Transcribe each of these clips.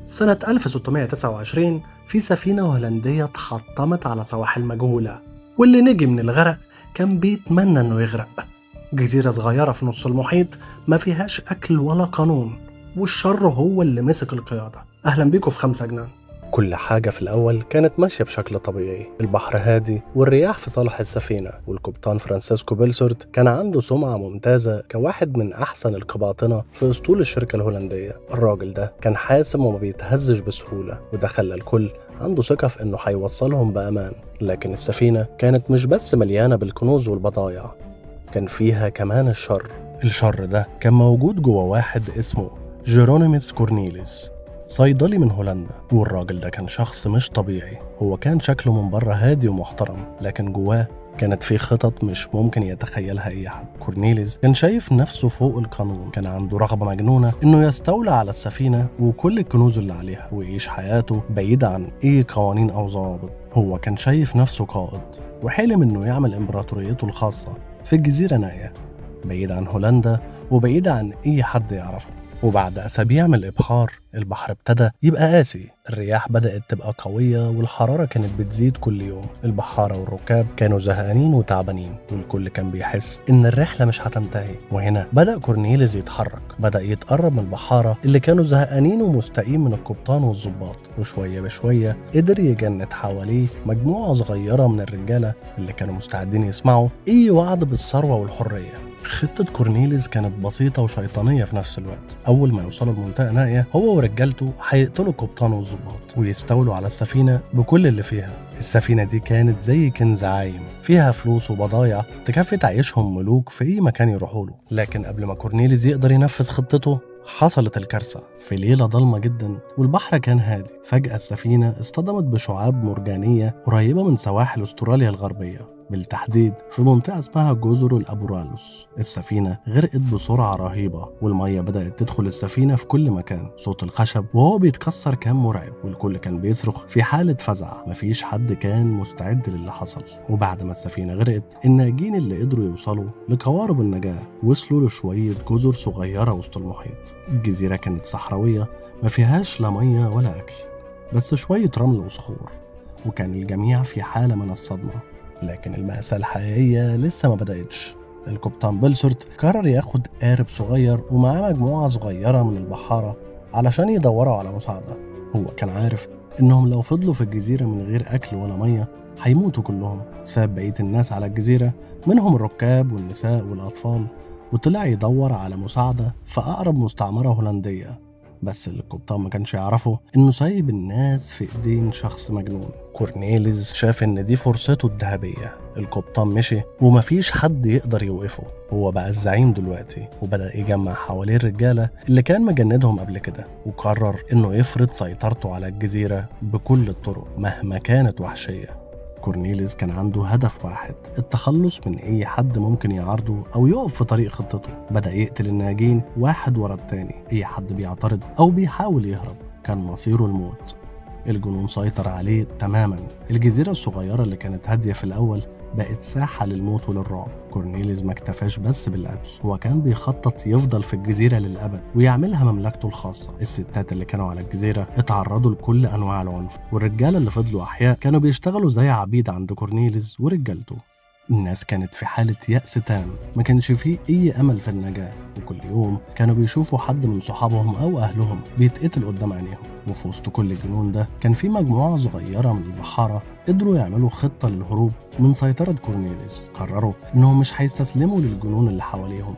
سنة 1629 في سفينة هولندية اتحطمت على سواحل مجهولة، واللي نجي من الغرق كان بيتمنى انه يغرق. جزيرة صغيرة في نص المحيط ما فيهاش أكل ولا قانون، والشر هو اللي مسك القيادة. أهلا بيكم في 5 جنان. كل حاجة في الأول كانت ماشية بشكل طبيعي، البحر هادي والرياح في صالح السفينة، والقبطان فرانسيسكو بيلسورت كان عنده سمعة ممتازة كواحد من أحسن القباطنة في أسطول الشركة الهولندية. الراجل ده كان حاسم وما بيتهزش بسهولة، وده خلى الكل عنده ثقة في إنه هيوصلهم بأمان. لكن السفينة كانت مش بس مليانة بالكنوز والبضايع، كان فيها كمان الشر ده كان موجود جوا واحد اسمه جيرونيموس كورنيليس، صيدلي من هولندا. والراجل ده كان شخص مش طبيعي. هو كان شكله من بره هادي ومحترم، لكن جواه كانت في خطط مش ممكن يتخيلها أي حد. كورنيليس كان شايف نفسه فوق القانون، كان عنده رغبة مجنونة إنه يستولى على السفينة وكل الكنوز اللي عليها ويعيش حياته بعيدة عن أي قوانين أو ضوابط. هو كان شايف نفسه قائد، وحلم إنه يعمل إمبراطوريته الخاصة في الجزيرة نائية، بعيد عن هولندا وبعيد عن أي حد يعرفه. وبعد أسابيع من الإبحار البحر ابتدى يبقى قاسي، الرياح بدأت تبقى قوية والحرارة كانت بتزيد كل يوم. البحارة والركاب كانوا زهقانين وتعبانين، والكل كان بيحس إن الرحلة مش هتنتهي. وهنا بدأ كورنيليس يتحرك، بدأ يتقرب من البحارة اللي كانوا زهقانين ومستائين من القبطان والضباط، وشوية بشوية قدر يجند حواليه مجموعة صغيرة من الرجالة اللي كانوا مستعدين يسمعوا أي وعد بالثروة والحرية. خطة كورنيليس كانت بسيطة وشيطانية في نفس الوقت. أول ما يوصلوا لمنطقة نائية هو ورجالته هيقتلوا القبطان والضباط ويستولوا على السفينة بكل اللي فيها. السفينة دي كانت زي كنز عايم، فيها فلوس وبضايع تكفي تعيشهم ملوك في أي مكان يروحوا له. لكن قبل ما كورنيليس يقدر ينفذ خطته حصلت الكارثة. في ليلة ضلمة جدا والبحر كان هادي، فجأة السفينة اصطدمت بشعاب مرجانية قريبة من سواحل أستراليا الغربية، بالتحديد في منطقة اسمها جزر الأبورالوس. السفينة غرقت بسرعة رهيبة، والمية بدأت تدخل السفينة في كل مكان. صوت الخشب وهو بيتكسر كان مرعب، والكل كان بيصرخ في حالة فزع. مفيش حد كان مستعد للي حصل. وبعد ما السفينة غرقت الناجين اللي قدروا يوصلوا لقوارب النجاة وصلوا لشوية جزر صغيرة وسط المحيط. الجزيرة كانت صحراوية، ما فيهاش لا مية ولا أكل، بس شوية رمل وصخور، وكان الجميع في حالة من الصدمة. لكن المأساة الحقيقية لسه ما بدأتش. القبطان بيلسورت قرر ياخد قارب صغير ومعاه مجموعة صغيرة من البحارة علشان يدوروا على مساعدة. هو كان عارف إنهم لو فضلوا في الجزيرة من غير أكل ولا مية هيموتوا كلهم. ساب بقية الناس على الجزيرة، منهم الركاب والنساء والأطفال، وطلع يدور على مساعدة في أقرب مستعمرة هولندية. بس اللي القبطان ما كانش يعرفه إنه سايب الناس في إيدين شخص مجنون. كورنيليس شاف إن دي فرصته الذهبية. القبطان مشي ومفيش حد يقدر يوقفه. هو بقى الزعيم دلوقتي، وبدأ يجمع حواليه الرجالة اللي كان مجندهم قبل كده، وقرر إنه يفرض سيطرته على الجزيرة بكل الطرق مهما كانت وحشية. كورنيليس كان عنده هدف واحد، التخلص من أي حد ممكن يعارضه أو يقف في طريق خطته. بدأ يقتل الناجين واحد ورا التاني، أي حد بيعترض أو بيحاول يهرب كان مصيره الموت. الجنون سيطر عليه تماما. الجزيرة الصغيرة اللي كانت هادية في الأول بقت ساحة للموت وللرعب. كورنيليس ما اكتفاش بس بالقتل، هو كان بيخطط يفضل في الجزيرة للأبد ويعملها مملكته الخاصة. الستات اللي كانوا على الجزيرة اتعرضوا لكل أنواع العنف، والرجالة اللي فضلوا أحياء كانوا بيشتغلوا زي عبيد عند كورنيليس ورجالته. الناس كانت في حالة يأس تام، ما كانش فيه أي أمل في النجاة، وكل يوم كانوا بيشوفوا حد من صحابهم أو أهلهم بيتقتل قدام عينيهم. وفي وسط كل الجنون ده كان في مجموعة صغيرة من البحارة قدروا يعملوا خطة للهروب من سيطرة كورنيليس. قرروا إنهم مش هيستسلموا للجنون اللي حواليهم،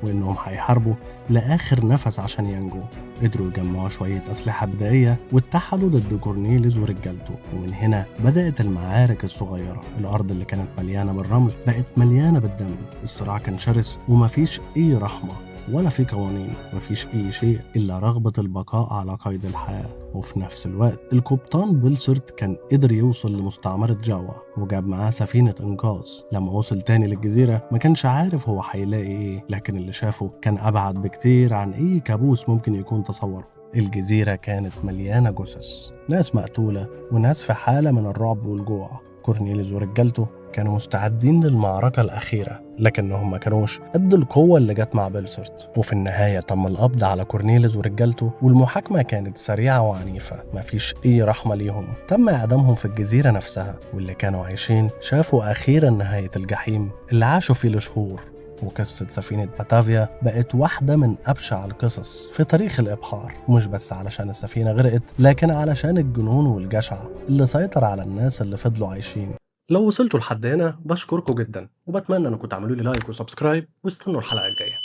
وإنهم هيحاربوا لآخر نفس عشان ينجوا. قدروا يجمعوا شوية أسلحة بدائية واتحدوا ضد كورنيليس ورجالته، ومن هنا بدأت المعارك الصغيرة. الأرض اللي كانت مليانة بالرمل بقت مليانة بالدم. الصراع كان شرس ومفيش أي رحمة ولا في قوانين، مفيش أي شيء إلا رغبة البقاء على قيد الحياة. وفي نفس الوقت القبطان بيلسورت كان قدر يوصل لمستعمرة جاوا وجاب معاه سفينة إنقاذ. لما وصل تاني للجزيرة ما كانش عارف هو هيلاقي إيه، لكن اللي شافه كان أبعد بكتير عن أي كابوس ممكن يكون تصوره. الجزيرة كانت مليانة جثث، ناس مقتولة وناس في حالة من الرعب والجوع. كورنيليس ورجالته كانوا مستعدين للمعركة الأخيرة، لكنهم ما كانوش قد القوة اللي جت مع بيلسورت. وفي النهاية تم القبض على كورنيليوس ورجالته، والمحاكمة كانت سريعة وعنيفة، مفيش أي رحمة ليهم. تم إعدامهم في الجزيرة نفسها، واللي كانوا عايشين شافوا أخيرا نهاية الجحيم اللي عاشوا فيه لشهور. وقصة سفينة باتافيا بقت واحدة من أبشع القصص في تاريخ الإبحار، مش بس علشان السفينة غرقت، لكن علشان الجنون والجشع اللي سيطر على الناس اللي فضلوا عايشين. لو وصلتوا لحد هنا بشكركم جدا، وبتمنى انكم تعملوا لي لايك وسبسكرايب، واستنوا الحلقة الجاية.